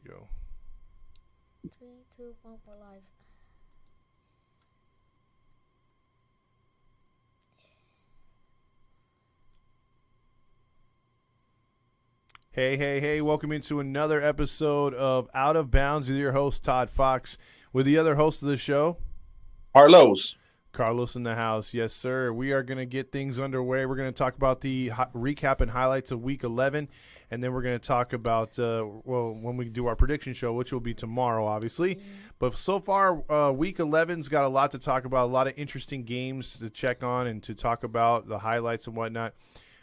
go. 3, 2, 1, we're live. Hey, welcome into another episode of Out of Bounds with your host, Todd Fox, with the other host of the show, Carlos. Carlos in the house. Yes, sir. We are going to get things underway. We're going to talk about the recap and highlights of Week 11, and then we're going to talk about, when we do our prediction show, which will be tomorrow, obviously. But so far, Week 11's got a lot to talk about, a lot of interesting games to check on and to talk about, the highlights and whatnot.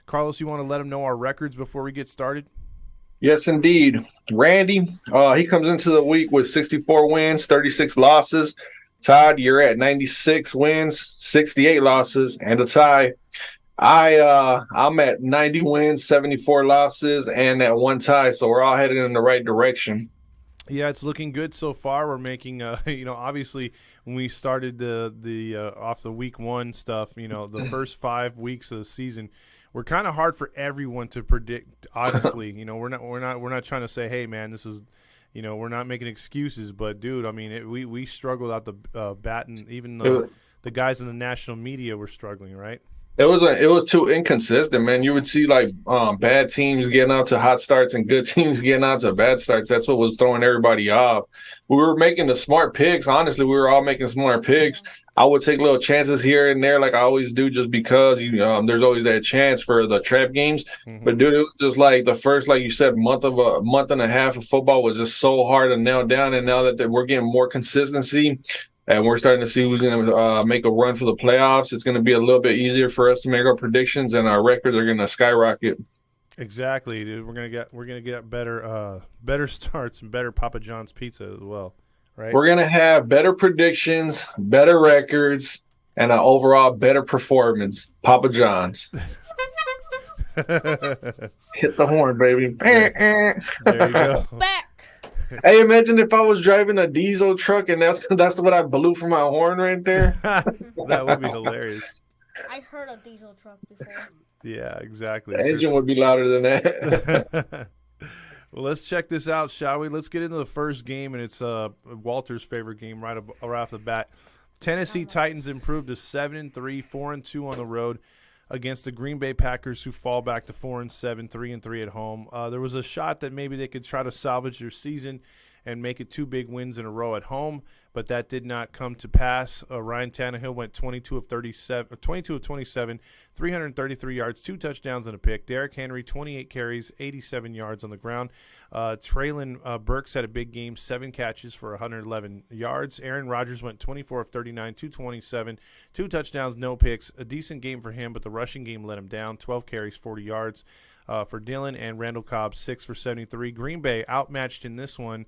Carlos, you want to let them know our records before we get started? Yes, indeed. Randy, he comes into the week with 64 wins, 36 losses. Todd, you're at 96 wins, 68 losses, and a tie. I'm at 90 wins, 74 losses, and that one tie. So we're all headed in the right direction. Yeah, it's looking good so far. We're making, obviously when we started the off the week one stuff, the first 5 weeks of the season, we're kind of hard for everyone to predict. Honestly, we're not trying to say, hey man, this is, we're not making excuses. But dude, I mean, we struggled out the bat, and even the guys in the national media were struggling, right? It was too inconsistent, man. You would see bad teams getting out to hot starts and good teams getting out to bad starts. That's what was throwing everybody off. We were making the smart picks. Honestly, we were all making smart picks. I would take little chances here and there, like I always do, just because there's always that chance for the trap games. Mm-hmm. But dude, it was just like the first, like you said, month and a half of football was just so hard to nail down. And now that we're getting more consistency, and we're starting to see who's going to make a run for the playoffs, it's going to be a little bit easier for us to make our predictions, and our records are going to skyrocket. Exactly, dude. We're gonna get better starts and better Papa John's pizza as well, right? We're gonna have better predictions, better records, and an overall better performance. Papa John's. Hit the horn, baby. There you go. Back. Hey, imagine if I was driving a diesel truck and that's what I blew for my horn right there. That would be hilarious. I heard a diesel truck before. Yeah, exactly. The engine would be louder than that. Well, let's check this out, shall we? Let's get into the first game, and it's Walter's favorite game right off the bat. Tennessee Titans improved to 7-3, 4-2 on the road against the Green Bay Packers, who fall back to 4-7, 3-3 at home. There was a shot that maybe they could try to salvage their season and make it 2 big wins in a row at home, but that did not come to pass. Ryan Tannehill went 22 of 27, 333 yards, 2 touchdowns and a pick. Derrick Henry, 28 carries, 87 yards on the ground. Traylon Burks had a big game, 7 catches for 111 yards. Aaron Rodgers went 24 of 39, 227, 2 touchdowns, no picks. A decent game for him, but the rushing game let him down. 12 carries, 40 yards for Dillon, and Randall Cobb, 6 for 73. Green Bay outmatched in this one.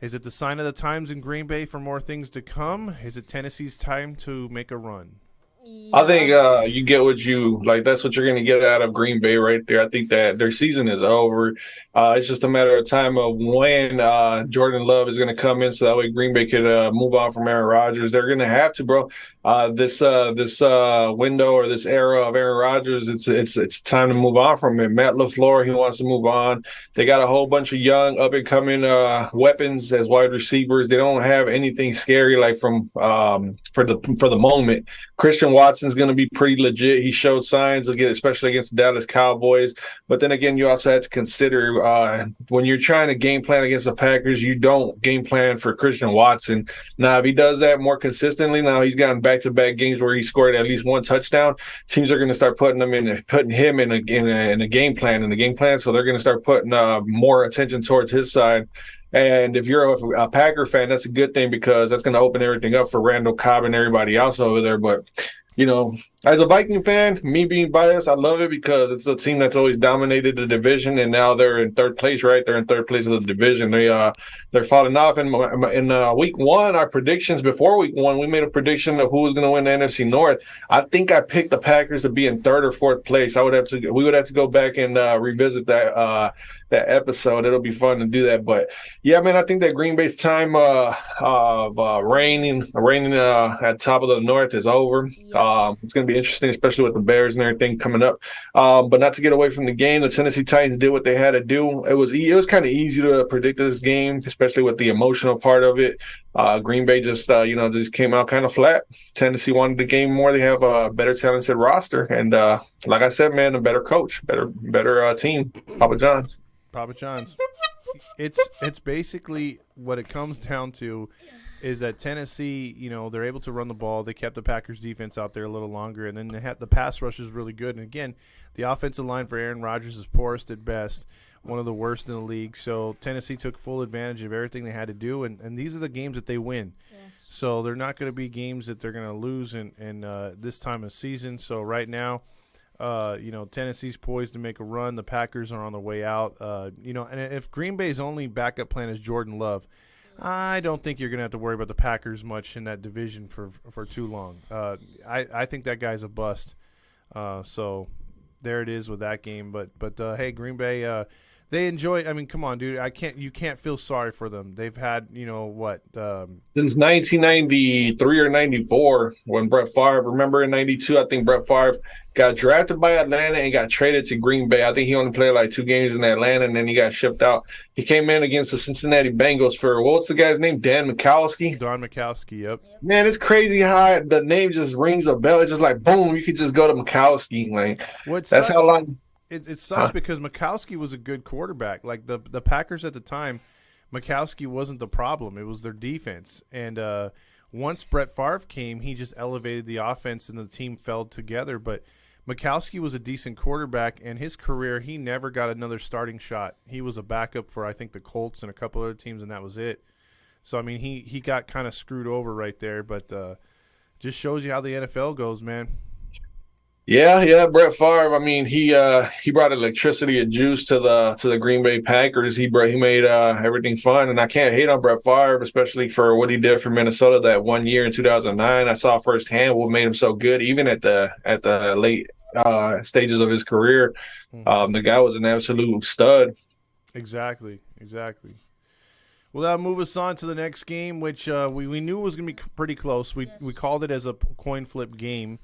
Is it the sign of the times in Green Bay for more things to come? Is it Tennessee's time to make a run? Yeah. I think you get what you like. That's what you're going to get out of Green Bay right there. I think that their season is over. It's just a matter of time of when Jordan Love is going to come in, so that way Green Bay could move on from Aaron Rodgers. They're going to have to, bro. This window or this era of Aaron Rodgers, it's time to move on from him. Matt LaFleur, he wants to move on. They got a whole bunch of young up and coming weapons as wide receivers. They don't have anything scary like for the moment. Christian Watson's going to be pretty legit. He showed signs, especially against the Dallas Cowboys. But then again, you also have to consider when you're trying to game plan against the Packers, you don't game plan for Christian Watson. Now, if he does that more consistently, now he's gotten back-to-back games where he scored at least 1 touchdown. Teams are going to start putting him in a game plan. So they're going to start putting more attention towards his side. And if you're a Packer fan, that's a good thing because that's going to open everything up for Randall Cobb and everybody else over there. But, as a Viking fan, me being biased, I love it because it's a team that's always dominated the division, and now they're in 3rd place, right? They're in 3rd place of the division. They're falling off. In week 1, our predictions before week 1, we made a prediction of who was going to win the NFC North. I think I picked the Packers to be in 3rd or 4th place. We would have to go back and revisit that. episode. It'll be fun to do that. But yeah, man, I think that Green Bay's time of reigning at the top of the North is over. Yeah. It's going to be interesting, especially with the Bears and everything coming up. But not to get away from the game, the Tennessee Titans did what they had to do. It was kind of easy to predict this game, especially with the emotional part of it. Green Bay just just came out kind of flat. Tennessee wanted the game more. They have a better talented roster, and like I said, man, a better coach, better team. Papa John's. Papa John's. It's basically what it comes down to is that Tennessee, they're able to run the ball. They kept the Packers defense out there a little longer, and then they had the pass rush is really good. And again, the offensive line for Aaron Rodgers is poorest at best, one of the worst in the league. So Tennessee took full advantage of everything they had to do, and these are the games that they win. Yes. So they're not going to be games that they're going to lose in this time of season. So right now, Tennessee's poised to make a run. The Packers are on their way out. And if Green Bay's only backup plan is Jordan Love, I don't think you're going to have to worry about the Packers much in that division for too long. I think that guy's a bust. So there it is with that game. But hey, Green Bay, they enjoy. I mean, come on, dude. You can't feel sorry for them. They've had, Since 1993 or 94, when Brett Favre, remember in 92, I think Brett Favre got drafted by Atlanta and got traded to Green Bay. I think he only played like 2 games in Atlanta, and then he got shipped out. He came in against the Cincinnati Bengals for, what's the guy's name? Dan Mikowski? Don Mikowski, yep. Man, it's crazy how the name just rings a bell. It's just like, boom, you could just go to Mikowski. Like, that's how long. It sucks because Mikowski was a good quarterback. Like the Packers at the time, Mikowski wasn't the problem. It was their defense. And once Brett Favre came, he just elevated the offense and the team fell together. But Mikowski was a decent quarterback, and his career, he never got another starting shot. He was a backup for, I think, the Colts and a couple other teams, and that was it. So, I mean, he got kind of screwed over right there. But just shows you how the NFL goes, man. Yeah, Brett Favre. I mean, he brought electricity and juice to the Green Bay Packers. He made everything fun, and I can't hate on Brett Favre, especially for what he did for Minnesota that one year in 2009. I saw firsthand what made him so good, even at the late stages of his career. The guy was an absolute stud. Exactly. Well, that'll move us on to the next game, which we knew was going to be pretty close. We called it as a coin flip game.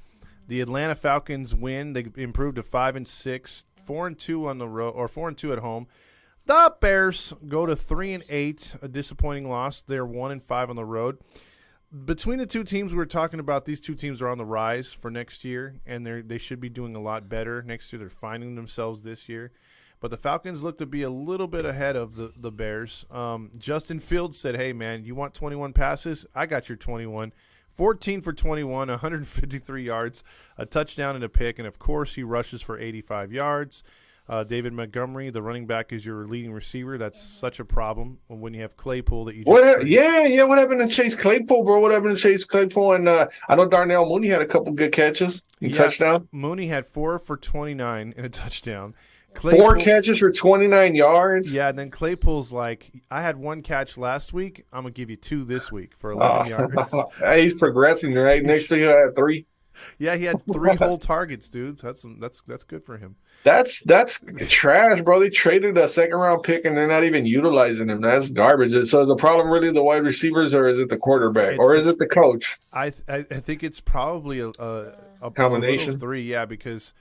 The Atlanta Falcons win. They improved to 5-6, 4-2 on the road, or 4-2 at home. The Bears go to 3-8, a disappointing loss. They're 1-5 on the road. Between the two teams we were talking about, these two teams are on the rise for next year, and they should be doing a lot better next year. They're finding themselves this year. But the Falcons look to be a little bit ahead of the Bears. Justin Fields said, hey, man, you want 21 passes? I got your 21. 14 for 21, 153 yards, a touchdown and a pick, and, of course, he rushes for 85 yards. David Montgomery, the running back, is your leading receiver. That's such a problem when you have Claypool that you just What happened to Chase Claypool, bro? What happened to Chase Claypool? And I know Darnell Mooney had a couple good catches and touchdown. Mooney had 4 for 29 and a touchdown. Claypool, 4 catches for 29 yards. Yeah, and then Claypool's like, I had 1 catch last week. I'm gonna give you 2 this week for 11 yards. He's progressing, right? Next to you had 3. Yeah, he had 3 whole targets, dude. That's good for him. That's trash, bro. They traded a 2nd-round pick and they're not even utilizing him. That's garbage. So is the problem really the wide receivers, or is it the quarterback, or is it the coach? I think it's probably a combination of 3. Yeah, because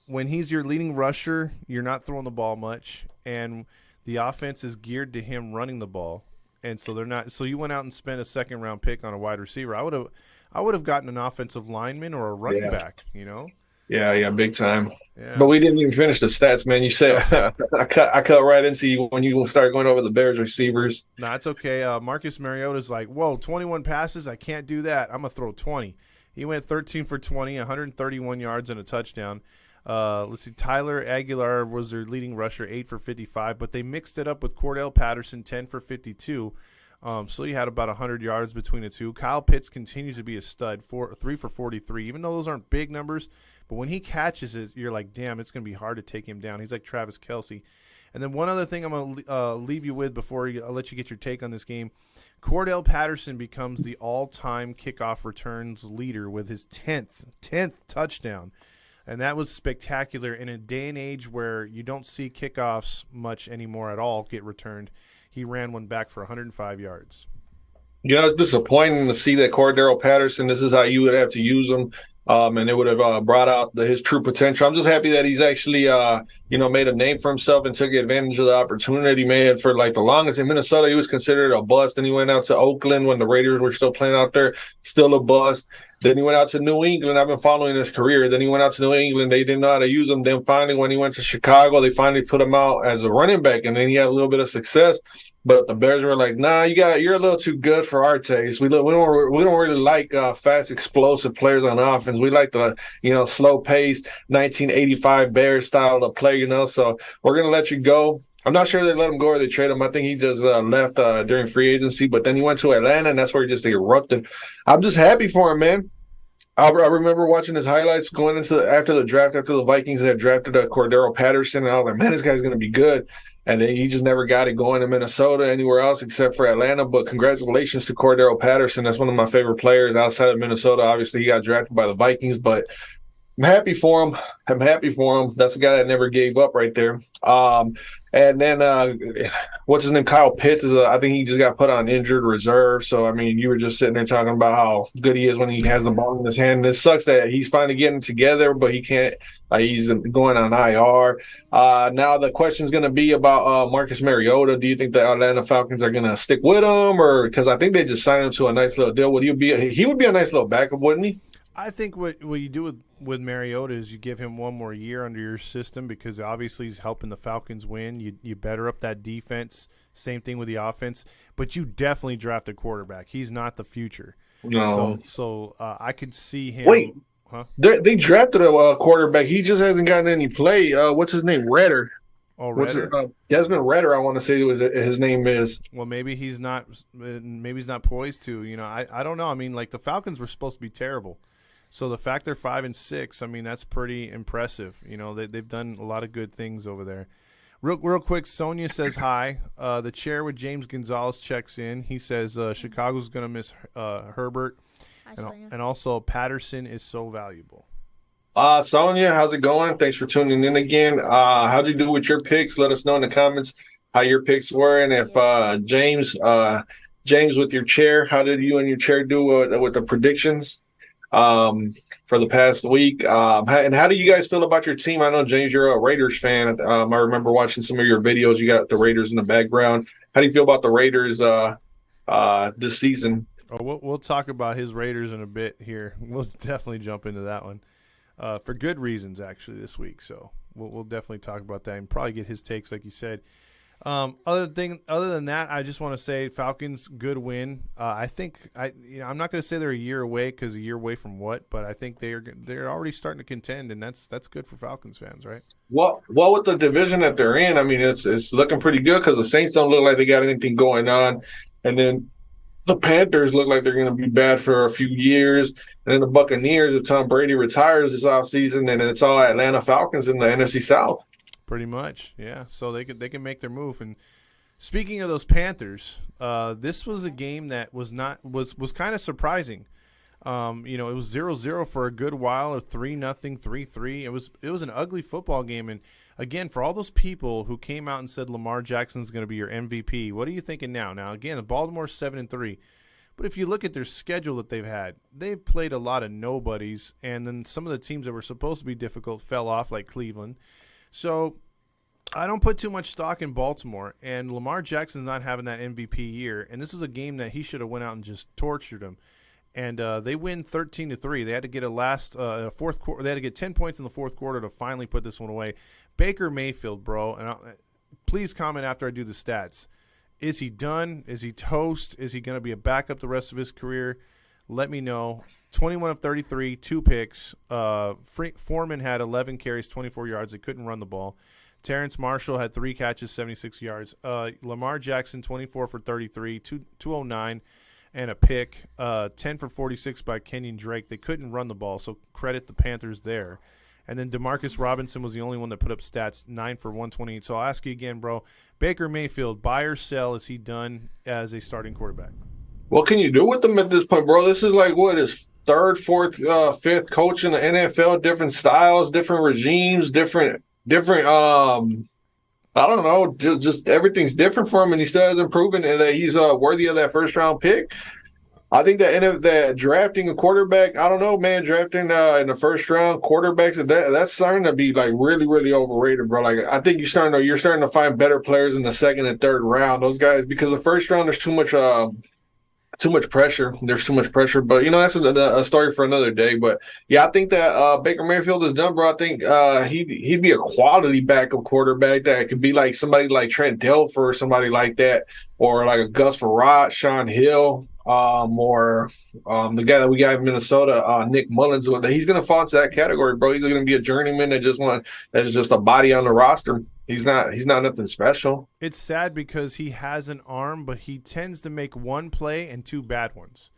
when he's your leading rusher, you're not throwing the ball much, and the offense is geared to him running the ball, and so they're not. So you went out and spent a 2nd-round pick on a wide receiver. I would have gotten an offensive lineman or a running back. Yeah, big time. Yeah. But we didn't even finish the stats, man. You said I cut right into you when you start going over the Bears receivers. No, it's okay. Marcus Mariota's like, whoa, 21 passes. I can't do that. I'm gonna throw 20. He went 13 for 20, 131 yards and a touchdown. Let's see, Tyler Aguilar was their leading rusher, 8 for 55, but they mixed it up with Cordell Patterson, 10 for 52. So you had about 100 yards between the two. Kyle Pitts continues to be a stud, 3 for 43, even though those aren't big numbers. But when he catches it, you're like, damn, it's going to be hard to take him down. He's like Travis Kelce. And then one other thing I'm going to leave you with before I'll let you get your take on this game. Cordell Patterson becomes the all-time kickoff returns leader with his 10th touchdown. And that was spectacular in a day and age where you don't see kickoffs much anymore at all get returned. He ran one back for 105 yards. You know, it's disappointing to see that Cordero Patterson, this is how you would have to use him. And it would have brought out his true potential. I'm just happy that he's actually, made a name for himself and took advantage of the opportunity, man. For like the longest in Minnesota, he was considered a bust. Then he went out to Oakland when the Raiders were still playing out there, still a bust. Then he went out to New England. I've been following his career. Then he went out to New England. They didn't know how to use him. Then finally, when he went to Chicago, they finally put him out as a running back, and then he had a little bit of success. But the Bears were like, "Nah, you're a little too good for our taste. We don't really like fast, explosive players on offense. We like the slow paced 1985 Bears style of play. So we're gonna let you go." I'm not sure they let him go or they trade him. I think he just left during free agency. But then he went to Atlanta, and that's where he just erupted. I'm just happy for him, man. I remember watching his highlights going after the draft, after the Vikings had drafted Cordero Patterson, and I was like, man, this guy's gonna be good. And then he just never got it going in Minnesota, anywhere else except for Atlanta. But congratulations to Cordero Patterson. That's one of my favorite players outside of Minnesota. Obviously, he got drafted by the Vikings, but I'm happy for him. That's the guy that never gave up right there. And then what's his name? Kyle Pitts I think he just got put on injured reserve. So I mean, you were just sitting there talking about how good he is when he has the ball in his hand. This sucks that he's finally getting together, but he can't. He's going on IR. Now the question is going to be about Marcus Mariota. Do you think the Atlanta Falcons are going to stick with him, or because I think they just signed him to a nice little deal? He would be a nice little backup, wouldn't he? I think what you do with Mariota is you give him one more year under your system because obviously he's helping the Falcons win. You better up that defense. Same thing with the offense. But you definitely draft a quarterback. He's not the future. No. So I could see him. Wait. Huh? They drafted a quarterback. He just hasn't gotten any play. What's his name? Redder. Oh, Redder? Desmond Redder, I want to say his name is. Well, maybe he's not poised to. I don't know. I mean, like the Falcons were supposed to be terrible. So the fact they're 5-6, I mean, that's pretty impressive. They've done a lot of good things over there. Real quick, Sonia says hi. The chair with James Gonzalez checks in. He says Chicago's going to miss Herbert. And also Patterson is so valuable. Sonia, how's it going? Thanks for tuning in again. How'd you do with your picks? Let us know in the comments how your picks were. And if James, with your chair, how did you and your chair do with the predictions? For the past week. And how do you guys feel about your team? I know, James, you're a Raiders fan. I remember watching some of your videos. You got the Raiders in the background. How do you feel about the Raiders this season? Oh, we'll talk about his Raiders in a bit here. We'll definitely jump into that one for good reasons, actually, this week. So we'll definitely talk about that and probably get his takes, like you said. Other than that, I just want to say Falcons, good win. I think I'm not going to say they're a year away because a year away from what, but I think they're already starting to contend, and that's good for Falcons fans, right? Well, with the division that they're in, I mean, it's looking pretty good because the Saints don't look like they got anything going on, and then the Panthers look like they're going to be bad for a few years, and then the Buccaneers, if Tom Brady retires this offseason, then it's all Atlanta Falcons in the NFC South. Pretty much, yeah. So they can make their move. And speaking of those Panthers, this was a game that was kind of surprising. It was 0-0 for a good while, or 3-0, 3-3. It was an ugly football game. And again, for all those people who came out and said Lamar Jackson's going to be your MVP, what are you thinking now? Now, again, the Baltimore's 7-3. But if you look at their schedule that they've played a lot of nobodies, and then some of the teams that were supposed to be difficult fell off, like Cleveland. So I don't put too much stock in Baltimore, and Lamar Jackson's not having that MVP year, and this was a game that he should have went out and just tortured him. And they win 13-3. They had to get fourth quarter. They had to get 10 points in the fourth quarter to finally put this one away. Baker Mayfield, bro, and please comment after I do the stats. Is he done? Is he toast? Is he going to be a backup the rest of his career? Let me know. 21 of 33, 2 picks. Foreman had 11 carries, 24 yards. They couldn't run the ball. Terrence Marshall had 3 catches, 76 yards. Lamar Jackson, 24 for 33, 209, and a pick. 10 for 46 by Kenyon Drake. They couldn't run the ball, so credit the Panthers there. And then Demarcus Robinson was the only one that put up stats, 9 for 128. So I'll ask you again, bro. Baker Mayfield, buy or sell? Is he done as a starting quarterback? What can you do with them at this point, bro? This is like, what, his third, fourth, fifth coach in the NFL, different styles, different regimes, different. I don't know, just everything's different for him, and he still hasn't proven that he's worthy of that first round pick. I think that drafting a quarterback, I don't know, man, drafting in the first round quarterbacks, that's starting to be like really, really overrated, bro. Like I think you're starting to find better players in the second and third round. Those guys, because the first round there's too much pressure. There's too much pressure, but that's a story for another day. But yeah, I think that Baker Mayfield is done, bro. I think he'd be a quality backup quarterback that could be like somebody like Trent Dilfer or somebody like that, or like a Gus Farratt, Sean Hill, or the guy that we got in Minnesota, Nick Mullins. He's going to fall into that category, bro. He's going to be a journeyman that is just a body on the roster. He's not nothing special. It's sad because he has an arm, but he tends to make one play and two bad ones.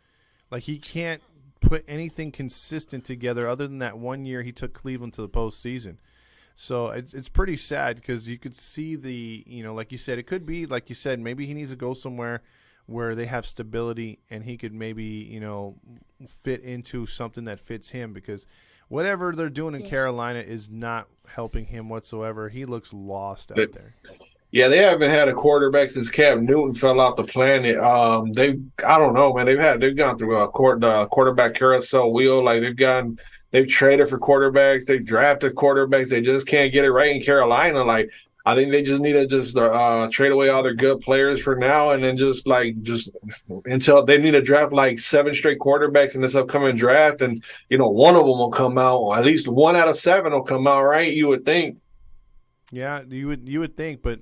Like he can't put anything consistent together other than that 1 year he took Cleveland to the postseason. So it's pretty sad because you could see like you said, it could be, like you said, maybe he needs to go somewhere where they have stability and he could maybe, fit into something that fits him, because whatever they're doing in Carolina is not helping him whatsoever. He looks lost out there. Yeah, they haven't had a quarterback since Cam Newton fell off the planet. I don't know, man. They've gone through a quarterback carousel wheel. Like they've traded for quarterbacks, they've drafted quarterbacks. They just can't get it right in Carolina. Like I think they just need to trade away all their good players for now, and then just until they need to draft like 7 straight quarterbacks in this upcoming draft, and one of them will come out. At least 1 out of 7 will come out, right? You would think. Yeah, you would think, but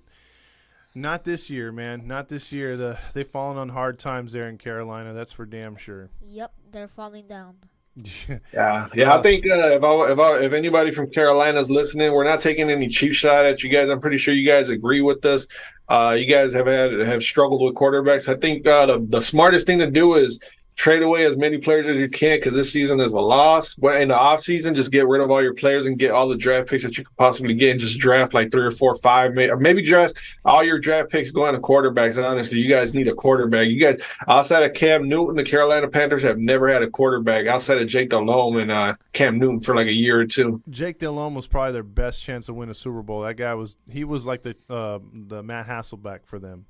not this year, man. Not this year. They've fallen on hard times there in Carolina. That's for damn sure. Yep, they're falling down. Yeah. I think if anybody from Carolina is listening, we're not taking any cheap shot at you guys. I'm pretty sure you guys agree with us. You guys have struggled with quarterbacks. I think the smartest thing to do is trade away as many players as you can, because this season is a loss. But in the offseason, just get rid of all your players and get all the draft picks that you could possibly get, and just draft like 3 or 4 or 5, maybe draft all your draft picks going to quarterbacks. And honestly, you guys need a quarterback. You guys, outside of Cam Newton, the Carolina Panthers have never had a quarterback outside of Jake Delhomme and Cam Newton for like a year or two. Jake Delhomme was probably their best chance to win a Super Bowl. That guy was like the Matt Hasselbeck for them.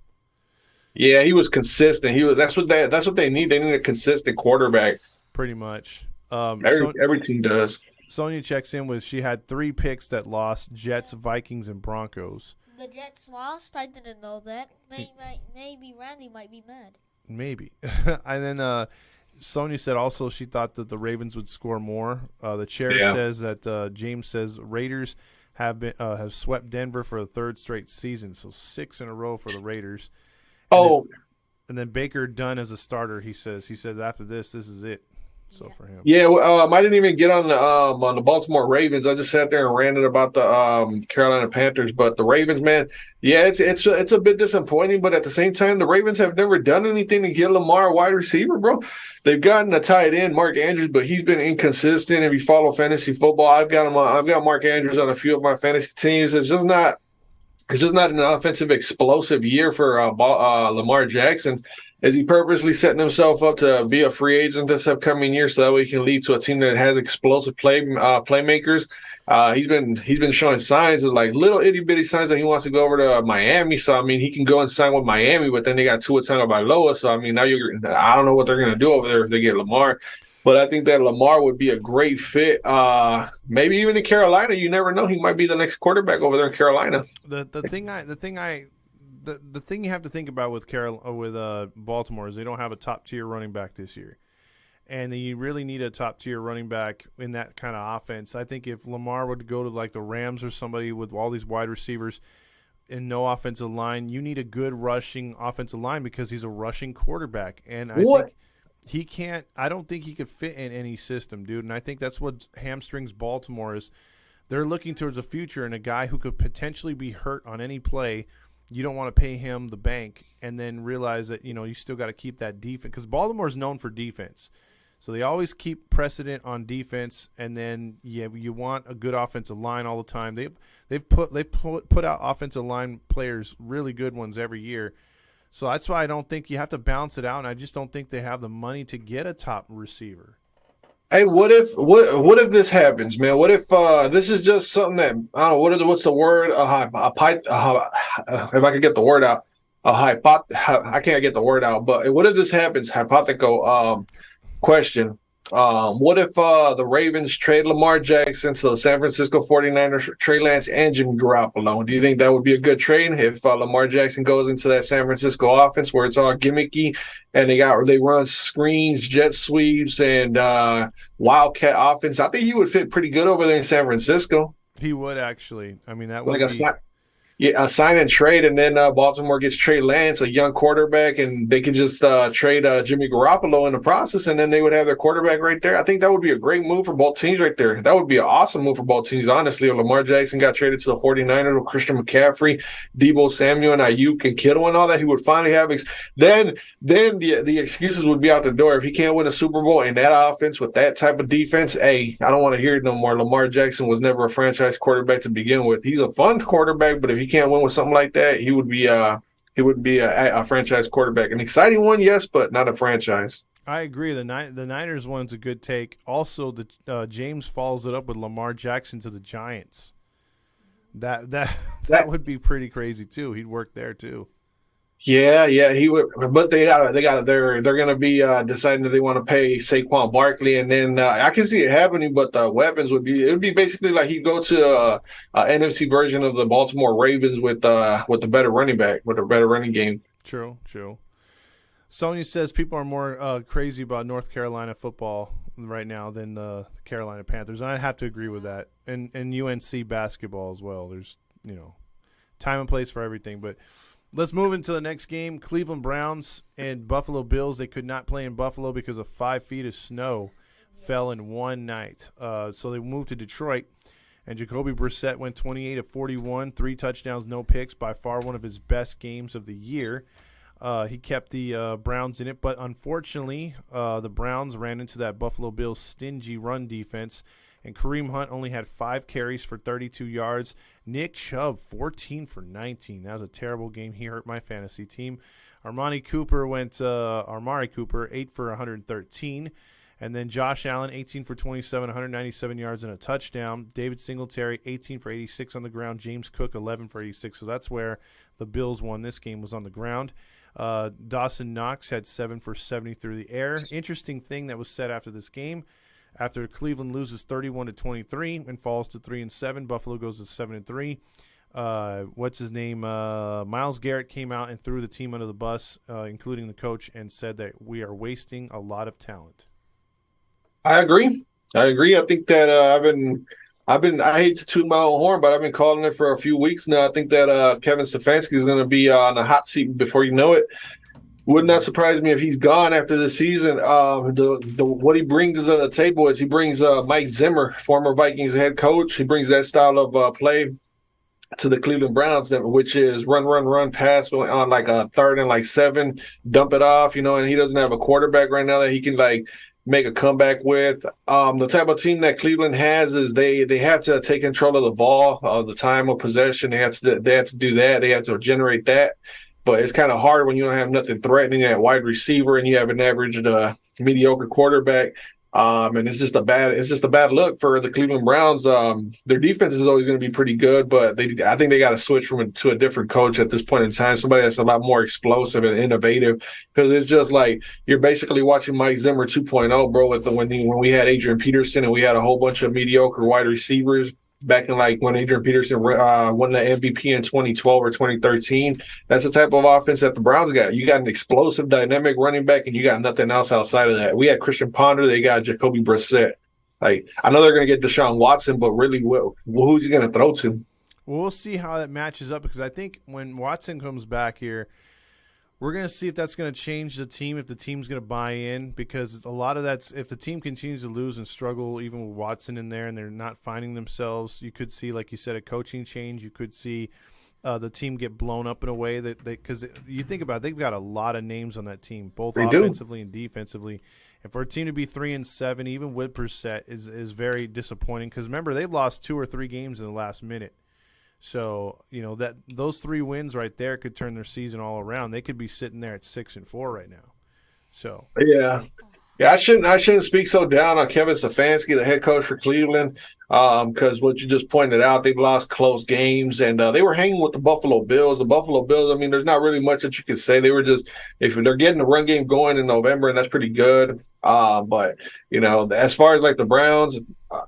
Yeah, he was consistent. That's what they need. They need a consistent quarterback. Pretty much. Every team does. Sonia checks in with, she had 3 picks that lost: Jets, Vikings, and Broncos. The Jets lost? I didn't know that. Maybe Randy might be mad. Maybe. And then Sonia said also she thought that the Ravens would score more. The chair says that James says Raiders have swept Denver for a 3rd straight season, so 6 in a row for the Raiders. And then Baker done as a starter. He says after this is it. So for him, I didn't even get on the Baltimore Ravens. I just sat there and ranted about the Carolina Panthers. But the Ravens, man, it's a bit disappointing. But at the same time, the Ravens have never done anything to get Lamar a wide receiver, bro. They've gotten a tight end, Mark Andrews, but he's been inconsistent. If you follow fantasy football, I've got Mark Andrews on a few of my fantasy teams. It's just not an offensive explosive year for Lamar Jackson. Is he purposely setting himself up to be a free agent this upcoming year so that way he can lead to a team that has explosive playmakers? He's been showing signs of like little itty bitty signs that he wants to go over to Miami. So I mean, he can go and sign with Miami, but then they got Tua Tagovailoa. So I mean, I don't know what they're gonna do over there if they get Lamar. But I think that Lamar would be a great fit. Maybe even in Carolina, you never know. He might be the next quarterback over there in Carolina. The thing you have to think about with Baltimore is they don't have a top tier running back this year, and you really need a top tier running back in that kind of offense. I think if Lamar would go to like the Rams or somebody with all these wide receivers and no offensive line, you need a good rushing offensive line because he's a rushing quarterback, and I don't think he could fit in any system, dude. And I think that's what hamstrings Baltimore is. They're looking towards the future and a guy who could potentially be hurt on any play. You don't want to pay him the bank and then realize that, you still got to keep that defense, because Baltimore's known for defense. So they always keep precedent on defense, and then you want a good offensive line all the time. They've put out offensive line players, really good ones every year. So that's why I don't think you have to balance it out, and I just don't think they have the money to get a top receiver. Hey, what if this happens, man? What if this is just something that I don't know what's the word? If I could get the word out, I can't get the word out. But what if this happens? Hypothetical question. What if the Ravens trade Lamar Jackson to the San Francisco 49ers, Trey Lance, and Jimmy Garoppolo? Do you think that would be a good trade if Lamar Jackson goes into that San Francisco offense where it's all gimmicky and they run screens, jet sweeps, and wildcat offense? I think he would fit pretty good over there in San Francisco. He would actually. I mean, that Like would a be. yeah, a sign and trade, and then Baltimore gets Trey Lance, a young quarterback, and they can just trade Jimmy Garoppolo in the process, and then they would have their quarterback right there. I think that would be a great move for both teams right there. That would be an awesome move for both teams, honestly. If Lamar Jackson got traded to the 49ers with Christian McCaffrey, Debo Samuel, and Ayuk and Kittle and all that, he would finally have then the excuses would be out the door. If he can't win a Super Bowl in that offense with that type of defense, hey, I don't want to hear it no more. Lamar Jackson was never a franchise quarterback to begin with. He's a fun quarterback, but if he can't win with something like that, he would be a franchise quarterback. An exciting one, yes, but not a franchise. I agree. The Niners one's a good take. Also, the James follows it up with Lamar Jackson to the Giants. That would be pretty crazy too. He'd work there too. Yeah, he would, but they're going to be deciding if they want to pay Saquon Barkley, and then I can see it happening. But the weapons it would be basically like he'd go to a NFC version of the Baltimore Ravens with the better running back, with a better running game. True. Sonya says people are more crazy about North Carolina football right now than the Carolina Panthers, and I have to agree with that. And UNC basketball as well. There's time and place for everything, but. Let's move into the next game. Cleveland Browns and Buffalo Bills. They could not play in Buffalo because of 5 feet of snow fell in one night. So they moved to Detroit, and Jacoby Brissett went 28 of 41, 3 touchdowns, no picks, by far one of his best games of the year. He kept the Browns in it, but unfortunately, the Browns ran into that Buffalo Bills stingy run defense, and Kareem Hunt only had 5 carries for 32 yards. Nick Chubb, 14 for 19. That was a terrible game. He hurt my fantasy team. Amari Cooper, 8 for 113. And then Josh Allen, 18 for 27, 197 yards and a touchdown. David Singletary, 18 for 86 on the ground. James Cook, 11 for 86. So that's where the Bills won this game, was on the ground. Dawson Knox had 7 for 70 through the air. Interesting thing that was said after this game. After Cleveland loses 31-23 and falls to 3-7, Buffalo goes to 7-3. What's his name? Myles Garrett came out and threw the team under the bus, including the coach, and said that we are wasting a lot of talent. I agree. I think that I hate to toot my own horn, but I've been calling it for a few weeks now. I think that Kevin Stefanski is going to be on the hot seat before you know it. Would not surprise me if he's gone after the season. What he brings to the table is he brings Mike Zimmer, former Vikings head coach. He brings that style of play to the Cleveland Browns, which is run, pass on like a 3rd and 7, dump it off, and he doesn't have a quarterback right now that he can make a comeback with. The type of team that Cleveland has is they have to take control of the ball, the time of possession. They have to do that. They have to generate that. But it's kind of hard when you don't have nothing threatening at wide receiver and you have an average mediocre quarterback. And it's just a bad look for the Cleveland Browns. Their defense is always going to be pretty good, but I think they got to switch to a different coach at this point in time. Somebody that's a lot more explosive and innovative, because it's just like you're basically watching Mike Zimmer 2.0, bro. When we had Adrian Peterson and we had a whole bunch of mediocre wide receivers. Back in when Adrian Peterson won the MVP in 2012 or 2013, that's the type of offense that the Browns got. You got an explosive, dynamic running back, and you got nothing else outside of that. We had Christian Ponder, they got Jacoby Brissett. I know they're going to get Deshaun Watson, but really, who's he going to throw to? Well, we'll see how that matches up, because I think when Watson comes back here, we're going to see if that's going to change the team, if the team's going to buy in, because a lot of that's – if the team continues to lose and struggle, even with Watson in there, and they're not finding themselves, you could see, like you said, a coaching change. You could see the team get blown up in a way that – because you think about it, they've got a lot of names on that team, both offensively and defensively. And for a team to be 3-7, even with Brissett, is very disappointing, because remember, they've lost 2 or 3 games in the last minute. So, that those 3 wins right there could turn their season all around. They could be sitting there at 6-4 right now. So yeah, Yeah, I shouldn't speak so down on Kevin Stefanski, the head coach for Cleveland, because what you just pointed out, they've lost close games, and they were hanging with the Buffalo Bills. The Buffalo Bills, I mean, there's not really much that you could say. They were just if they're getting the run game going in November, and that's pretty good. But as far as like the Browns, uh,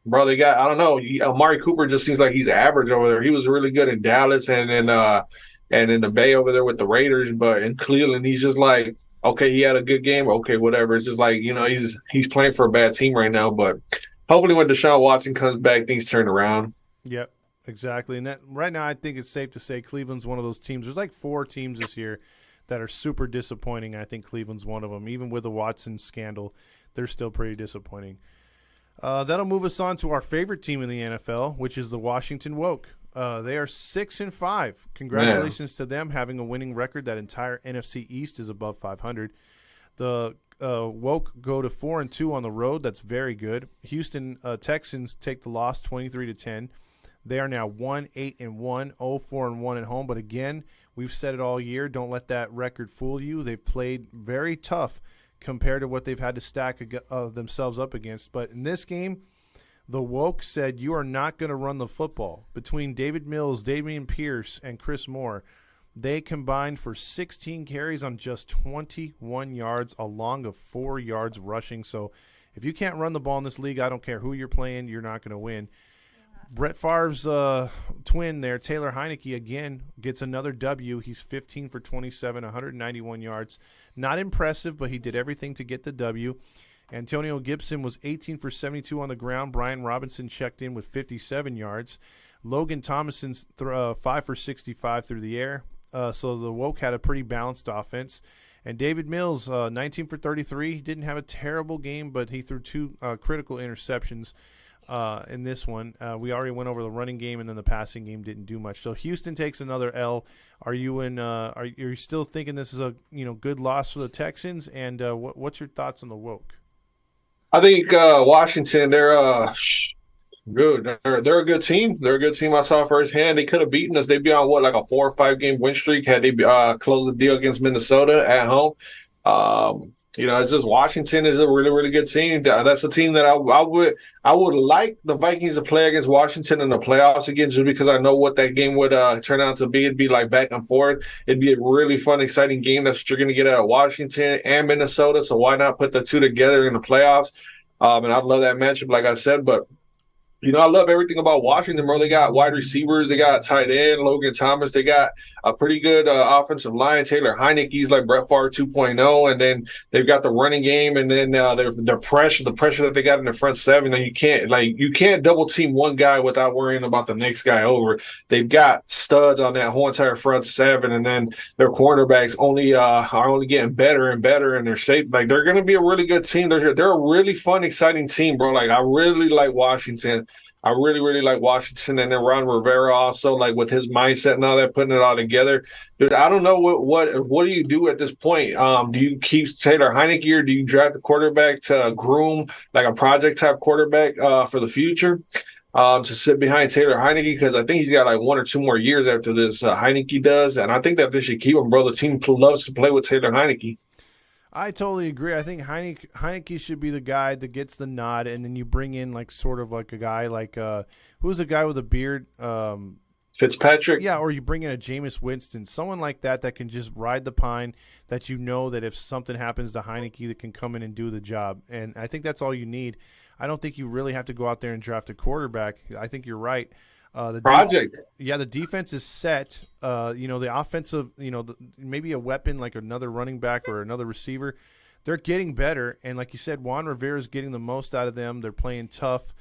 bro, they got I don't know. Amari Cooper just seems like he's average over there. He was really good in Dallas and in the Bay over there with the Raiders, but in Cleveland, he's just like okay, he had a good game. Okay, whatever. It's just like he's playing for a bad team right now, but hopefully when Deshaun Watson comes back, things turn around. Yep, exactly. And that right now, I think it's safe to say Cleveland's one of those teams. There's like 4 teams this year that are super disappointing. I think Cleveland's one of them. Even with the Watson scandal, they're still pretty disappointing. That'll move us on to our favorite team in the NFL, which is the Washington Woke. They are 6-5. Congratulations to them having a winning record. That entire NFC East is above 500. The Woke go to 4-2 on the road. That's very good. Houston Texans take the loss 23-10. They are now 1-8-1, 0-4-1 at home. But again, we've said it all year. Don't let that record fool you. They've played very tough compared to what they've had to stack themselves up against. But in this game, the Woke said you are not going to run the football. Between David Mills, Dameon Pierce, and Chris Moore, they combined for 16 carries on just 21 yards, along of 4 yards rushing. So if you can't run the ball in this league, I don't care who you're playing, you're not going to win. Brett Favre's twin there, Taylor Heineke, again gets another W. He's 15 for 27, 191 yards. Not impressive, but he did everything to get the W. Antonio Gibson was 18 for 72 on the ground. Brian Robinson checked in with 57 yards. Logan Thomason's 5 for 65 through the air. So the Woke had a pretty balanced offense. And David Mills, 19 for 33. He didn't have a terrible game, but he threw 2 critical interceptions in this one. We already went over the running game, and then the passing game didn't do much. So Houston takes another L. Are you are you still thinking this is a good loss for the Texans? And what's your thoughts on the Woke? I think Washington, they're good. They're a good team. They're a good team. I saw firsthand. They could have beaten us. They'd be on like a 4 or 5 game win streak had they closed the deal against Minnesota at home. It's just Washington is a really, really good team. That's a team that I would like the Vikings to play against Washington in the playoffs again, just because I know what that game would turn out to be. It'd be like back and forth. It'd be a really fun, exciting game. That's what you're going to get out of Washington and Minnesota. So why not put the two together in the playoffs? And I'd love that matchup, like I said, but I love everything about Washington, bro. They got wide receivers. They got tight end, Logan Thomas. They got a pretty good offensive line. Taylor Heineke's like Brett Favre 2.0. And then they've got the running game. And then their pressure, the pressure that they got in the front seven. And you can't double team one guy without worrying about the next guy over. They've got studs on that whole entire front seven. And then their cornerbacks are only getting better and better. And they're safe. Like they're going to be a really good team. They're a really fun, exciting team, bro. Like I really like Washington. I really, really like Washington, and then Ron Rivera also, like with his mindset and all that, putting it all together. Dude, I don't know what do you do at this point? Do you keep Taylor Heineke, or do you draft the quarterback to groom like a project type quarterback for the future to sit behind Taylor Heineke? Because I think he's got like 1 or 2 more years after this Heineke does, and I think that they should keep him, bro. The team loves to play with Taylor Heineke. I totally agree. I think Heineke should be the guy that gets the nod, and then you bring in like sort of like a guy like who's the guy with a beard? Fitzpatrick. Yeah, or you bring in a Jameis Winston, someone like that can just ride the pine. That that if something happens to Heineke, that can come in and do the job. And I think that's all you need. I don't think you really have to go out there and draft a quarterback. I think you're right. The Project. The defense is set. The offensive, maybe a weapon like another running back or another receiver. They're getting better, and like you said, Juan Rivera is getting the most out of them. They're playing tough,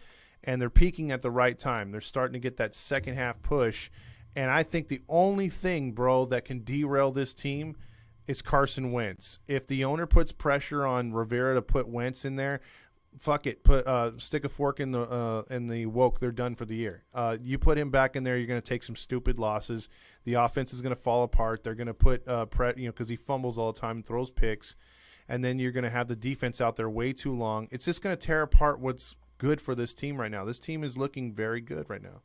and they're peaking at the right time. They're starting to get that second half push, and I think the only thing, bro, that can derail this team is Carson Wentz. If the owner puts pressure on Rivera to put Wentz in there, fuck it. Stick a fork in the Woke. They're done for the year. You put him back in there, you're going to take some stupid losses. The offense is going to fall apart. They're going to put because he fumbles all the time and throws picks, and then you're going to have the defense out there way too long. It's just going to tear apart what's good for this team right now. This team is looking very good right now.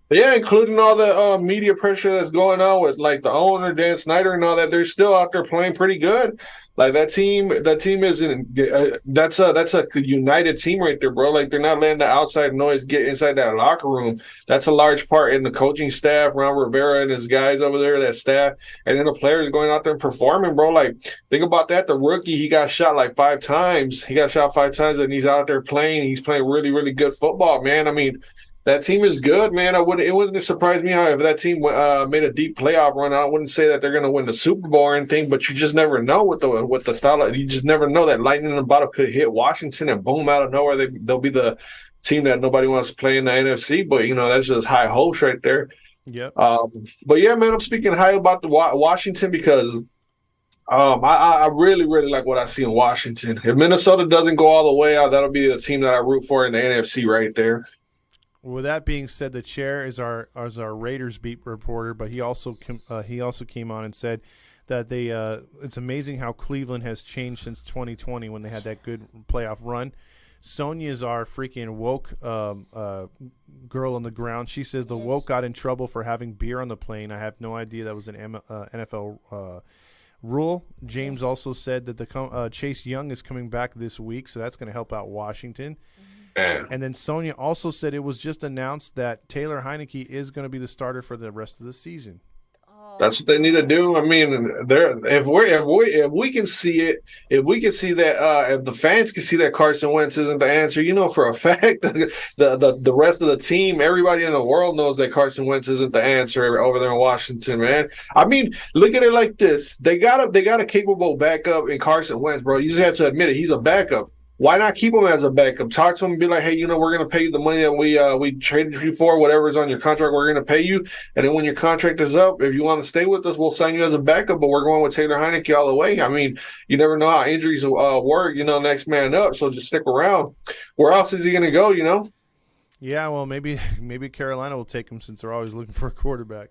Yeah, including all the media pressure that's going on with like the owner Dan Snyder and all that. They're still out there playing pretty good. Like that team isn't. That's a united team right there, bro. Like they're not letting the outside noise get inside that locker room. That's a large part in the coaching staff, Ron Rivera and his guys over there, that staff, and then the players going out there and performing, bro. Like think about that. The rookie, he got shot like 5 times. He got shot 5 times, and he's out there playing. He's playing really, really good football, man. I mean, that team is good, man. It wouldn't surprise me if that team made a deep playoff run. I wouldn't say that they're going to win the Super Bowl or anything, but you just never know with the style. You just never know that lightning in a bottle could hit Washington and boom, out of nowhere they'll be the team that nobody wants to play in the NFC. But that's just high hopes right there. Yep. But yeah, man, I'm speaking high about the Washington because I really, really like what I see in Washington. If Minnesota doesn't go all the way out, that'll be the team that I root for in the NFC right there. With that being said, the chair is our Raiders beat reporter, but he also came on and said that it's amazing how Cleveland has changed since 2020 when they had that good playoff run. Sonia is our freaking woke girl on the ground. She says the woke got in trouble for having beer on the plane. I have no idea that was an NFL rule. James also said that the Chase Young is coming back this week, so that's going to help out Washington. And then Sonia also said it was just announced that Taylor Heineke is going to be the starter for the rest of the season. That's what they need to do. I mean, if we can see it, if we can see that, if the fans can see that Carson Wentz isn't the answer, for a fact, the rest of the team, everybody in the world knows that Carson Wentz isn't the answer over there in Washington, man. I mean, look at it like this: they got a capable backup in Carson Wentz, bro. You just have to admit it. He's a backup. Why not keep him as a backup? Talk to him and be like, hey, we're going to pay you the money that we traded you for, whatever is on your contract, we're going to pay you. And then when your contract is up, if you want to stay with us, we'll sign you as a backup, but we're going with Taylor Heineke all the way. I mean, you never know how injuries work, next man up. So just stick around. Where else is he going to go, Yeah, well, maybe Carolina will take him since they're always looking for a quarterback.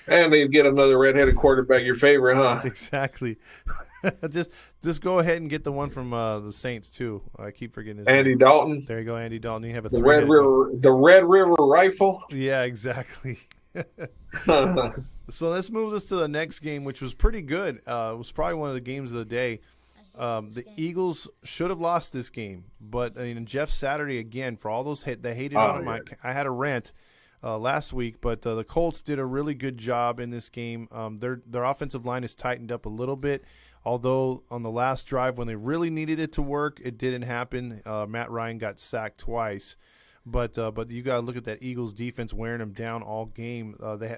And they get another redheaded quarterback, your favorite, huh? Exactly. Just go ahead and get the one from the Saints too. I keep forgetting his Andy name. Dalton. There you go, Andy Dalton. You have the Red River Rifle. Yeah, exactly. So let's move us to the next game, which was pretty good. It was probably one of the games of the day. The Eagles should have lost this game, but Jeff Saturday again for all those they hated on him. I had a rant last week, but the Colts did a really good job in this game. Their offensive line is tightened up a little bit. Although on the last drive when they really needed it to work, it didn't happen. Matt Ryan got sacked twice, but you got to look at that Eagles defense wearing them down all game.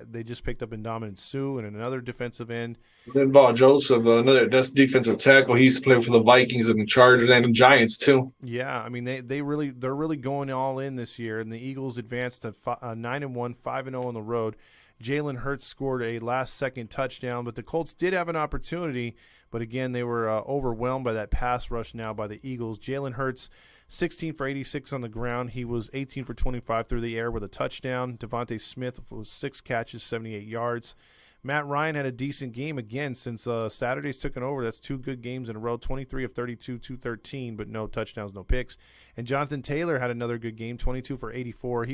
They just picked up Indominant Sue and another defensive end. Linval Joseph, that's defensive tackle. He used to play for the Vikings and the Chargers and the Giants too. Yeah, I mean they're really going all in this year, and the Eagles advanced to 9-1, 5-0 on the road. Jalen Hurts scored a last-second touchdown, but the Colts did have an opportunity. But again, they were overwhelmed by that pass rush now by the Eagles. Jalen Hurts, 16 for 86 on the ground. He was 18 for 25 through the air with a touchdown. Devontae Smith was 6 catches, 78 yards. Matt Ryan had a decent game again since Saturday's taken over. That's 2 good games in a row, 23 of 32, 213, but no touchdowns, no picks. And Jonathan Taylor had another good game, 22 for 84.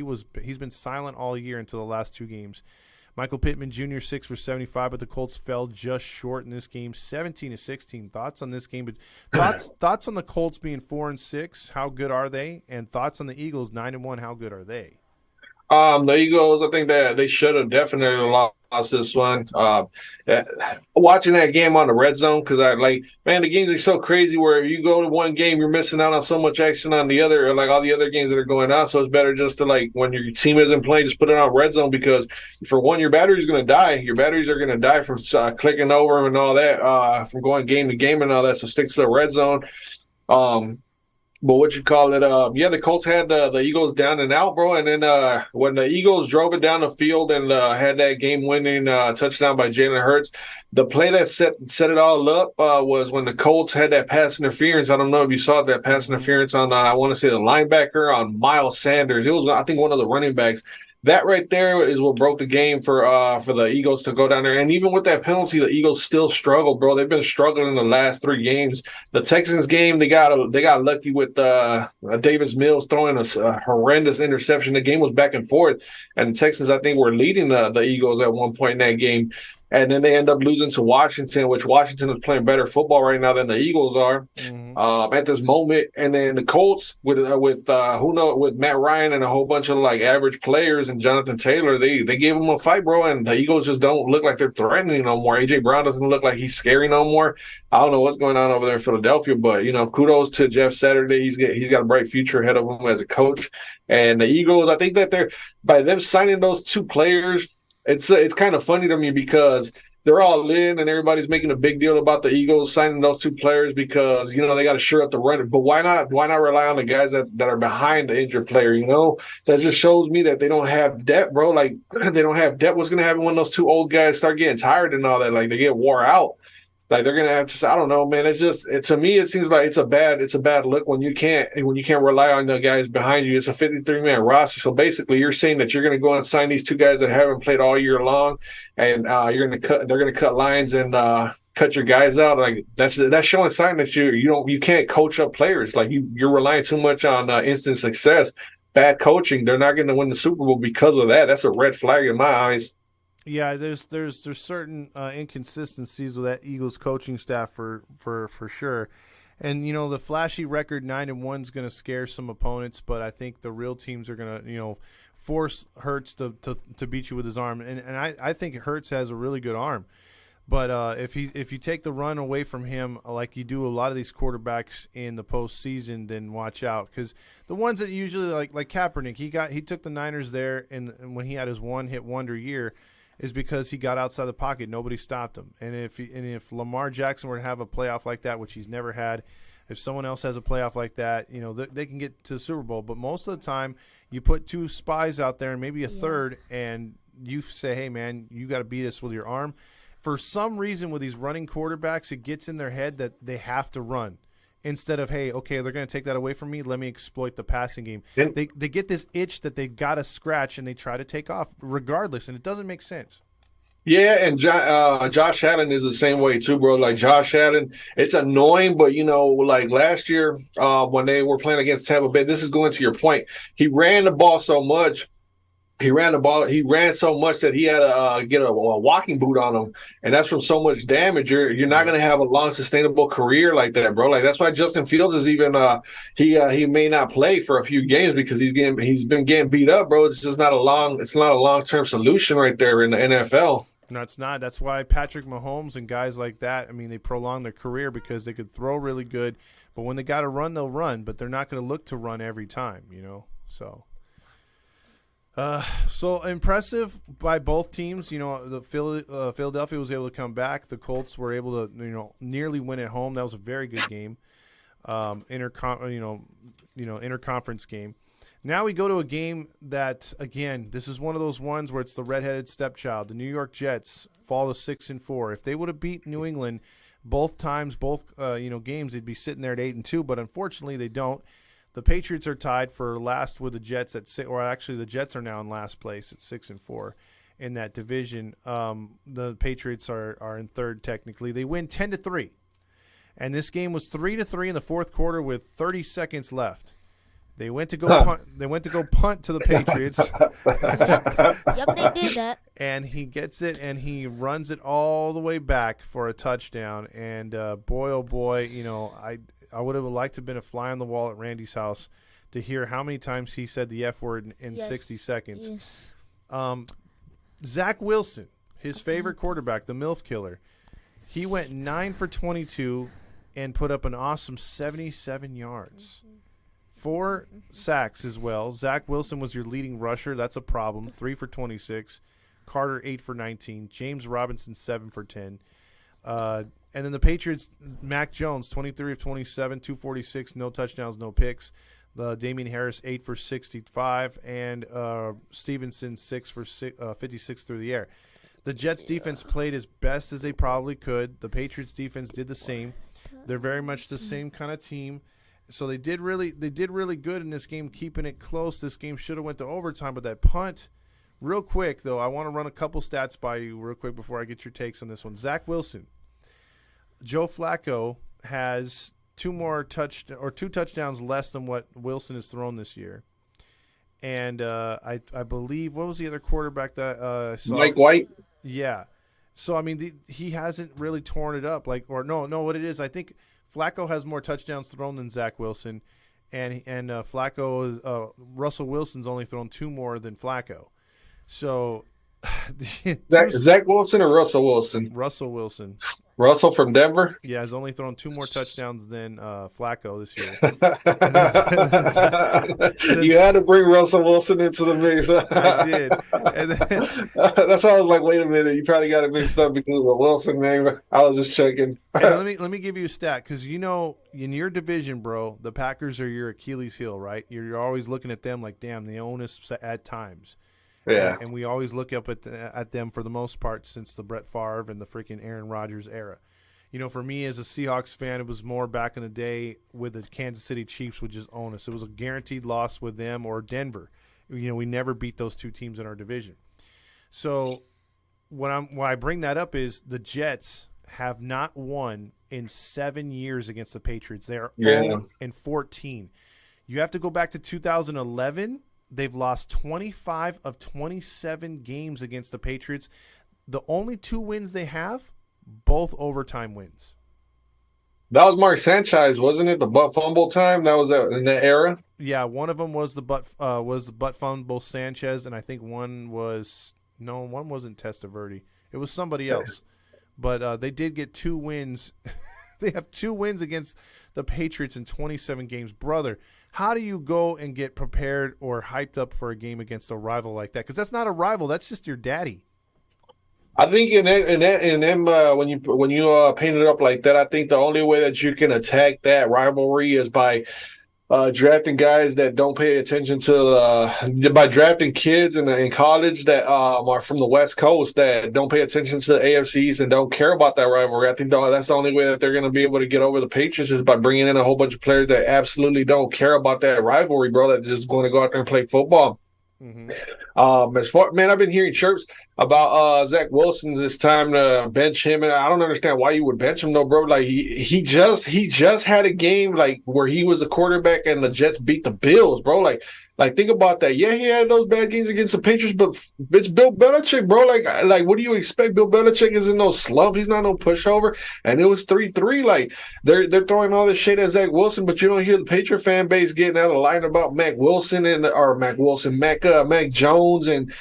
He's been silent all year until the last 2 games. Michael Pittman Jr., 6 for 75, but the Colts fell just short in this game, 17-16. Thoughts on this game? But thoughts on the Colts being 4-6? How good are they? And thoughts on the Eagles 9-1? How good are they? The Eagles, I think that they should have definitely lost this one. Watching that game on the red zone, because the games are so crazy where if you go to one game, you're missing out on so much action on the other, like all the other games that are going on. So it's better just to when your team isn't playing, just put it on red zone, because for one, your battery's going to die. Your batteries are going to die from clicking over and all that, from going game to game and all that. So stick to the red zone. But what you call it? The Colts had the Eagles down and out, bro. And then when the Eagles drove it down the field and had that game-winning touchdown by Jalen Hurts, the play that set it all up was when the Colts had that pass interference. I don't know if you saw that pass interference on, I want to say the linebacker on Miles Sanders. It was, I think, one of the running backs. that right there is what broke the game for the Eagles to go down there. And even with that penalty, the Eagles still struggled, bro. They've been struggling in the last 3 games. The Texans game, they got lucky with Davis Mills throwing a horrendous interception. The game was back and forth, and the Texans, I think, were leading the Eagles at one point in that game. And then they end up losing to Washington, which Washington is playing better football right now than the Eagles are at this moment. And then the Colts with Matt Ryan and a whole bunch of like average players and Jonathan Taylor, they gave them a fight, bro. And the Eagles just don't look like they're threatening no more. AJ Brown doesn't look like he's scary no more. I don't know what's going on over there in Philadelphia, but kudos to Jeff Saturday. He's got a bright future ahead of him as a coach. And the Eagles, I think that by them signing those 2 players. It's kind of funny to me because they're all in and everybody's making a big deal about the Eagles signing those 2 players because they got to shore up the run. But why not rely on the guys that are behind the injured player? That just shows me that they don't have depth, bro. Like they don't have depth. What's gonna happen when those 2 old guys start getting tired and all that? Like they get wore out. Like they're gonna have to. I don't know, man. To me, it seems like it's a bad look when you can't rely on the guys behind you. It's a 53-man roster. So basically, you're saying that you're gonna go and sign these 2 guys that haven't played all year long, and they're gonna cut lines and cut your guys out. Like that's showing a sign that you can't coach up players. Like you're relying too much on instant success. Bad coaching. They're not gonna win the Super Bowl because of that. That's a red flag in my eyes. Yeah, there's certain inconsistencies with that Eagles coaching staff for sure, and the flashy record 9-1 is going to scare some opponents, but I think the real teams are going to force Hurts to beat you with his arm, and I think Hurts has a really good arm, but if you take the run away from him like you do a lot of these quarterbacks in the postseason, then watch out because the ones that usually like Kaepernick, he took the Niners there, and when he had his one-hit wonder year. Is because he got outside the pocket. Nobody stopped him. And if Lamar Jackson were to have a playoff like that, which he's never had, if someone else has a playoff like that, they can get to the Super Bowl. But most of the time, you put 2 spies out there and maybe a third, and you say, hey, man, you got to beat us with your arm. For some reason, with these running quarterbacks, it gets in their head that they have to run. Instead of, hey, okay, they're going to take that away from me. Let me exploit the passing game. They get this itch that they got to scratch, and they try to take off regardless, and it doesn't make sense. Yeah, and Josh Allen is the same way too, bro. Like Josh Allen, it's annoying, but like last year when they were playing against Tampa Bay, this is going to your point. He ran the ball so much. He ran so much that he had to get a walking boot on him, and that's from so much damage. You're not going to have a long, sustainable career like that, bro. Like that's why Justin Fields is even he may not play for a few games because he's been getting beat up, bro. It's just not a long-term solution right there in the NFL. No, it's not. That's why Patrick Mahomes and guys like that, I mean, they prolong their career because they could throw really good, but when they got to run, they'll run, but they're not going to look to run every time, so. So impressive by both teams. The Philadelphia was able to come back. The Colts were able to, nearly win at home. That was a very good game. Interconference game. Now we go to a game that, again, this is one of those ones where it's the redheaded stepchild. The New York Jets fall to 6-4. If they would have beat New England both times, games, they'd be sitting there at 8-2. But unfortunately, they don't. The Patriots are tied for last with the Jets at 6, or actually the Jets are now in last place at 6-4 in that division. The Patriots are in third technically. They win 10-3, and this game was 3-3 in the fourth quarter with 30 seconds left. They went to go punt. They went to go punt to the Patriots. Yep, they did that. And he gets it, and he runs it all the way back for a touchdown. And boy, oh boy, I would have liked to have been a fly on the wall at Randy's house to hear how many times he said the F word in 60 seconds. Yes. Zach Wilson, his favorite quarterback, the MILF killer, he went 9 for 22 and put up an awesome 77 yards. 4 sacks as well. Zach Wilson was your leading rusher. That's a problem. 3 for 26. Carter, 8 for 19. James Robinson, 7 for 10. And then the Patriots, Mac Jones, 23 of 27, 246, no touchdowns, no picks. Damian Harris, 8 for 65, and Stevenson, 6 for 56 through the air. The Jets' defense played as best as they probably could. The Patriots' defense did the same. They're very much the same kind of team. So they did really good in this game, keeping it close. This game should have went to overtime, but that punt Real quick, though, I want to run a couple stats by you real quick before I get your takes on this one. Zach Wilson. Joe Flacco has two touchdowns less than what Wilson has thrown this year. And I believe, what was the other quarterback that I saw? Mike White? Yeah. So, I mean, he hasn't really torn it up. What it is, I think Flacco has more touchdowns thrown than Zach Wilson. And Russell Wilson's only thrown 2 more than Flacco. So, Zach Wilson or Russell Wilson? Russell Wilson. Russell from Denver? Yeah, has only thrown 2 more touchdowns than Flacco this year. You had to bring Russell Wilson into the mix. I did. And then, that's why I was like, wait a minute, you probably got it mixed up because of the Wilson name. I was just checking. And let me give you a stat, because in your division, bro, the Packers are your Achilles heel, right? You're always looking at them like, damn, they own us at times. Yeah. And we always look up at them for the most part since the Brett Favre and the freaking Aaron Rodgers era. For me as a Seahawks fan, it was more back in the day with the Kansas City Chiefs would just own us. It was a guaranteed loss with them or Denver. We never beat those 2 teams in our division. So why I bring that up is the Jets have not won in 7 years against the Patriots. They are 0-14. You have to go back to 2011. They've lost 25 of 27 games against the Patriots. The only 2 wins they have, both overtime wins. That was Mark Sanchez, wasn't it? The butt fumble time. That was in that era. Yeah, one of them was the butt fumble Sanchez, and I think one wasn't Testaverde. It was somebody else. But they did get 2 wins. They have 2 wins against the Patriots in 27 games, brother. How do you go and get prepared or hyped up for a game against a rival like that? Because that's not a rival; that's just your daddy. I think when you paint it up like that, I think the only way that you can attack that rivalry is by drafting guys that don't pay attention to by drafting kids in college that are from the West Coast that don't pay attention to the AFCs and don't care about that rivalry. I think that's the only way that they're going to be able to get over the Patriots is by bringing in a whole bunch of players that absolutely don't care about that rivalry, bro. That's just going to go out there and play football. Mm-hmm. I've been hearing chirps about Zach Wilson. It's time to bench him, and I don't understand why you would bench him though, bro. Like he just had a game like where he was a quarterback and the Jets beat the Bills, bro. Like think about that. Yeah, he had those bad games against the Patriots, but it's Bill Belichick, bro. Like what do you expect? Bill Belichick is in no slump. He's not no pushover. And it was 3-3. Like they're throwing all this shit at Zach Wilson, but you don't hear the Patriot fan base getting out of line about Mac Jones and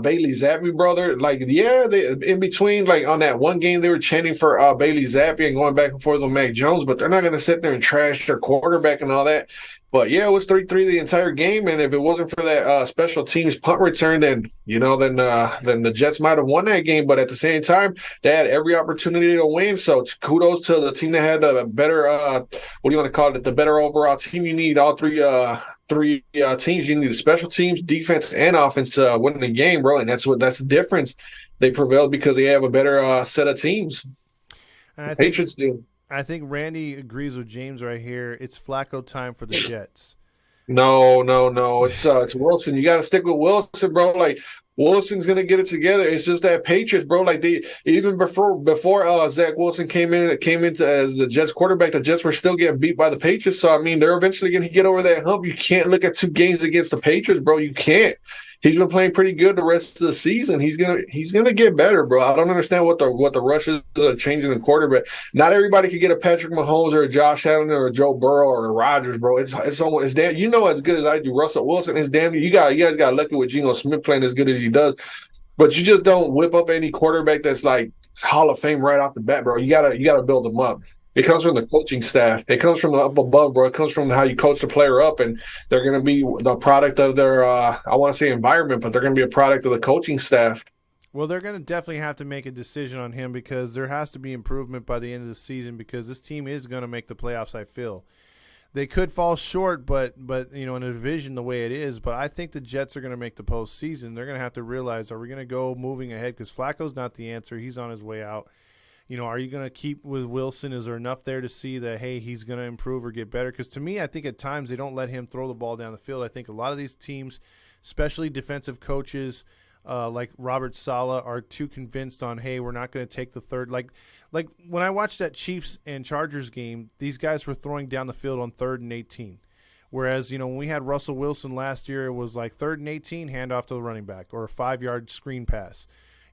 Bailey Zappi, brother. Like they in between, like on that one game they were chanting for Bailey Zappi and going back and forth with Mac Jones, but they're not going to sit there and trash their quarterback and all that. But yeah, it was 3-3 the entire game, and if it wasn't for that special teams punt return, then the Jets might have won that game. But at the same time, they had every opportunity to win. So kudos to the team that had a better what do you want to call it? The better overall team. You need all three teams. You need the special teams, defense, and offense to win the game, bro. And that's the difference. They prevailed because they have a better set of teams. And the Patriots do. I think Randy agrees with James right here. It's Flacco time for the Jets. No. It's Wilson. You got to stick with Wilson, bro. Like Wilson's gonna get it together. It's just that Patriots, bro. Like they even before Zach Wilson came into as the Jets quarterback, the Jets were still getting beat by the Patriots. So I mean, they're eventually gonna get over that hump. You can't look at 2 games against the Patriots, bro. You can't. He's been playing pretty good the rest of the season. He's gonna get better, bro. I don't understand what the rush is changing the quarterback. Not everybody can get a Patrick Mahomes or a Josh Allen or a Joe Burrow or a Rodgers, bro. It's almost damn. You know as good as I do. Russell Wilson is damn. You guys got lucky with Geno Smith playing as good as he does, but you just don't whip up any quarterback that's like Hall of Fame right off the bat, bro. You gotta build them up. It comes from the coaching staff. It comes from up above, bro. It comes from how you coach the player up, and they're going to be the product of their, I want to say environment, but they're going to be a product of the coaching staff. Well, they're going to definitely have to make a decision on him because there has to be improvement by the end of the season because this team is going to make the playoffs, I feel. They could fall short, but in a division the way it is, but I think the Jets are going to make the postseason. They're going to have to realize, are we going to go moving ahead? Because Flacco's not the answer. He's on his way out. Are you going to keep with Wilson? Is there enough there to see that, hey, he's going to improve or get better? Because to me, I think at times they don't let him throw the ball down the field. I think a lot of these teams, especially defensive coaches, like Robert Saleh are too convinced on, hey, we're not going to take the third. Like when I watched that Chiefs and Chargers game, these guys were throwing down the field on 3rd and 18. Whereas, when we had Russell Wilson last year, it was like 3rd and 18, hand off to the running back, or a 5-yard screen pass.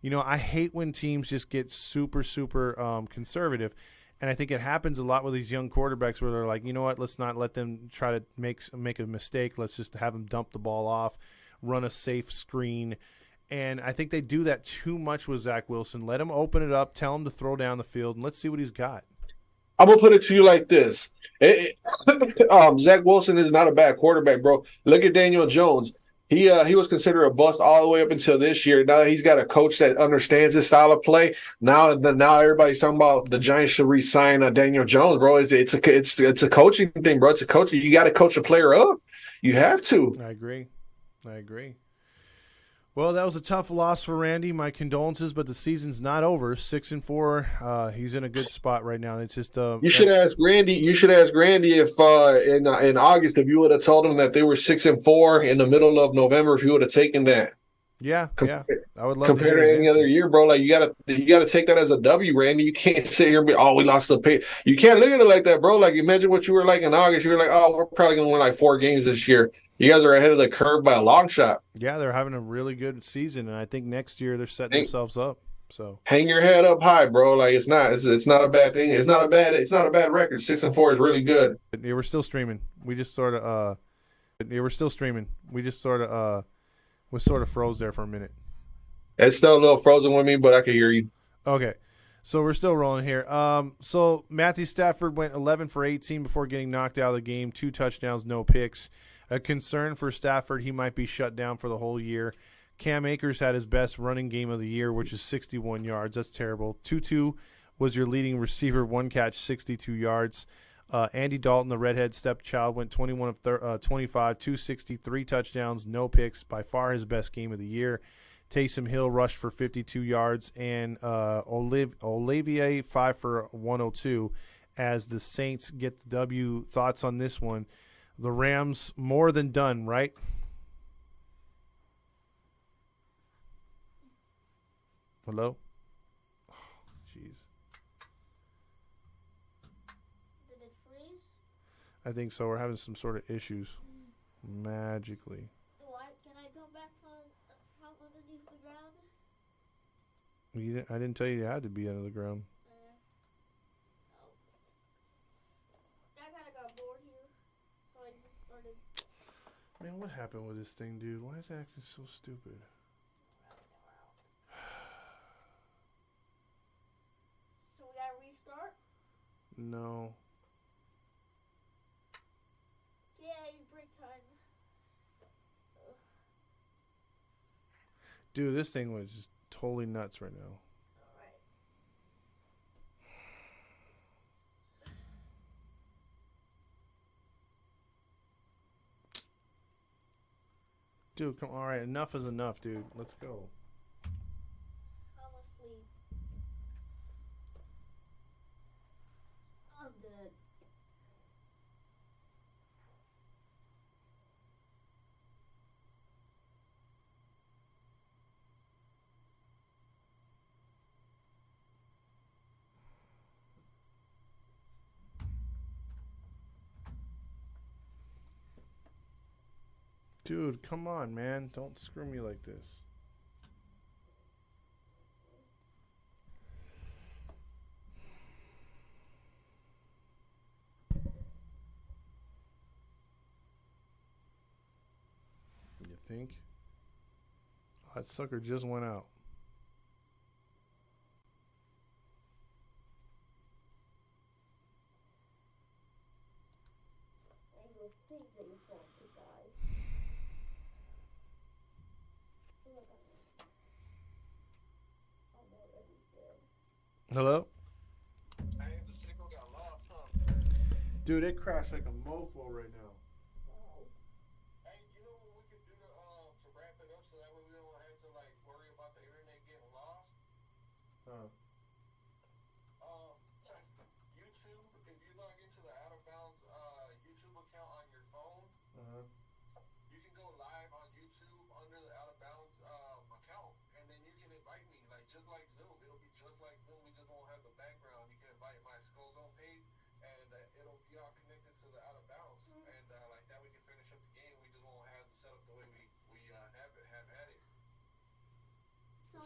I hate when teams just get super, super conservative. And I think it happens a lot with these young quarterbacks where they're like, you know what, let's not let them try to make a mistake. Let's just have them dump the ball off, run a safe screen. And I think they do that too much with Zach Wilson. Let him open it up, tell him to throw down the field, and let's see what he's got. I'm gonna put it to you like this: Zach Wilson is not a bad quarterback, bro. Look at Daniel Jones. He was considered a bust all the way up until this year. Now he's got a coach that understands his style of play. Now everybody's talking about the Giants should re-sign Daniel Jones, bro. It's a coaching thing, bro. It's a coaching. You got to coach a player up. You have to. I agree. Well, that was a tough loss for Randy. My condolences, but the season's not over. 6-4. He's in a good spot right now. It's just you should ask Randy. You should ask Randy if in August if you would have told him that they were 6-4 in the middle of November, if you would have taken that. Yeah, I would love compared to any other year, bro. Like you gotta take that as a W, Randy. You can't sit here and be, we lost the pay. You can't look at it like that, bro. Like imagine what you were like in August. You were like, we're probably gonna win like 4 games this year. You guys are ahead of the curve by a long shot. Yeah, they're having a really good season, and I think next year they're setting themselves up. So hang your head up high, bro. Like it's not a bad thing. It's not a bad record. 6-4 is really good. Yeah, we're still streaming. We just sort of froze there for a minute. It's still a little frozen with me, but I can hear you. Okay. So we're still rolling here. So Matthew Stafford went 11 for 18 before getting knocked out of the game. 2 touchdowns, no picks. A concern for Stafford, he might be shut down for the whole year. Cam Akers had his best running game of the year, which is 61 yards. That's terrible. Tutu was your leading receiver, 1 catch, 62 yards. Andy Dalton, the redhead stepchild, went 21 of 25, 263 touchdowns, no picks. By far his best game of the year. Taysom Hill rushed for 52 yards, and Olivier 5 for 102 as the Saints get the W. Thoughts on this one? The Rams more than done, right? Hello? Oh, jeez. Did it freeze? I think so. We're having some sort of issues. Magically. Can I go back from underneath the ground? I didn't tell you had to be under the ground. I kind of got bored here, so I just started. Man, what happened with this thing, dude? Why is it acting so stupid? So we gotta restart? No. Yay, break time. Dude, this thing was just totally nuts right now. Alright. Dude, come on. All right, enough is enough, dude. Let's go. I'm asleep. I'm dead. Dude, come on, man. Don't screw me like this. You think? Oh, that sucker just went out. And you think that your phone could die. I'm already dead. Hello? Hey, the signal got lost, huh? Dude, it crashed like a mofo right now. Hey, you know what we could do to wrap it up so that way we don't have to like worry about the internet getting lost? YouTube, if you log into the Out of Bounds YouTube account on your phone, you can go live on YouTube under the Out of Bounds account.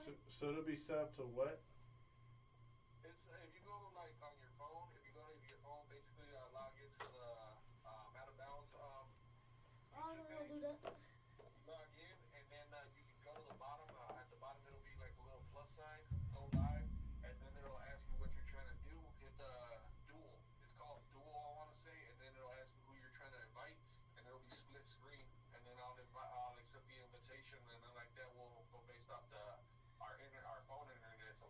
So it'll be set up to what? It's if you go like on your phone, if you go to your phone, basically log into the out of bounds. I don't know how to do that.